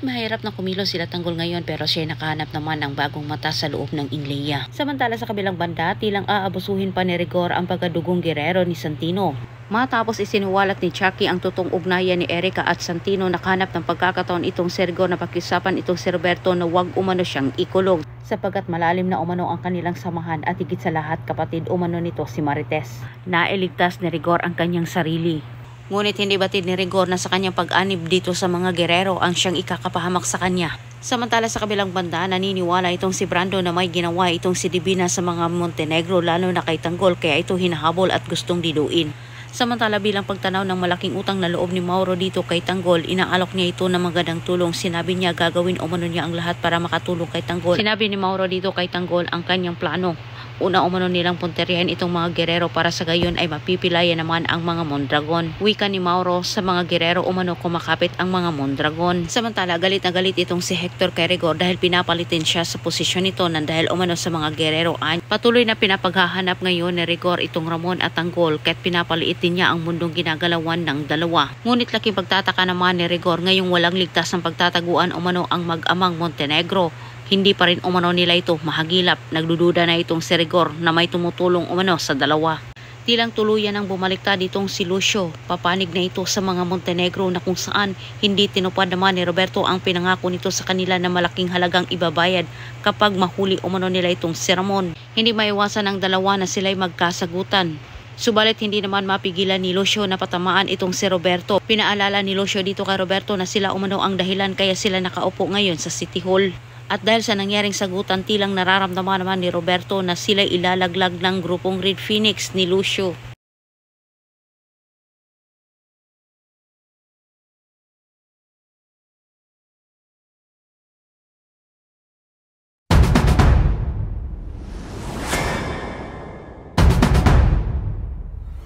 Kahit mahirap na kumilos sila Tanggol ngayon pero siya nakahanap naman ng bagong mata sa loob ng Inleya. Samantala sa kabilang banda, tilang aabusuhin pa ni Rigor ang pagkadugong gerero ni Santino. Matapos isinuwalat ni Chucky ang totoong ugnayan ni Erica at Santino, nakahanap ng pagkakataon itong si Rigor na pakiusapan itong si Roberto na wag umano siyang ikulong sapagkat malalim na umano ang kanilang samahan at higit sa lahat kapatid umano nito si Marites. Nailigtas ni Rigor ang kanyang sarili. Ngunit hindi batid ni Rigor na sa kanyang pag-anib dito sa mga gerero ang siyang ikakapahamak sa kanya. Samantala sa kabilang banda, naniniwala itong si Brando na may ginawa itong si Divina sa mga Montenegro lalo na kay Tanggol kaya ito hinahabol at gustong diluin. Samantala bilang pagtanaw ng malaking utang na loob ni Mauro dito kay Tanggol, inaalok niya ito ng magandang tulong. Sinabi niya gagawin umano niya ang lahat para makatulong kay Tanggol. Sinabi ni Mauro dito kay Tanggol ang kanyang plano. Una umano nilang punteriyahin itong mga gerero para sa gayon ay mapipilayan naman ang mga Mondragon. Wika ni Mauro sa mga gerero umano kumakapit ang mga Mondragon. Samantala galit na galit itong si Hector kay Rigor dahil pinapalitin siya sa posisyon nito nang dahil umano sa mga gerero. Patuloy na pinapaghahanap ngayon ni Rigor itong Ramon at Tanggol kahit pinapalitin niya ang mundong ginagalawan ng dalawa. Ngunit laking pagtataka naman ni Rigor ngayong walang ligtas ng pagtataguan umano ang mag-amang Montenegro. Hindi pa rin umano nila ito mahagilap. Nagdududa na itong si Rigor na may tumutulong umano sa dalawa. Tilang tuluyan ang bumaliktad itong si Lucio. Papanig na ito sa mga Montenegro na kung saan hindi tinupad naman ni Roberto ang pinangako nito sa kanila na malaking halagang ibabayad kapag mahuli umano nila itong si Ramon. Hindi maiwasan ang dalawa na sila'y magkasagutan. Subalit hindi naman mapigilan ni Lucio na patamaan itong si Roberto. Pinaalala ni Lucio dito kay Roberto na sila umano ang dahilan kaya sila nakaupo ngayon sa City Hall. At dahil sa nangyaring sagutan, tilang nararamdaman naman ni Roberto na sila ilalaglag ng grupong Red Phoenix ni Lucio.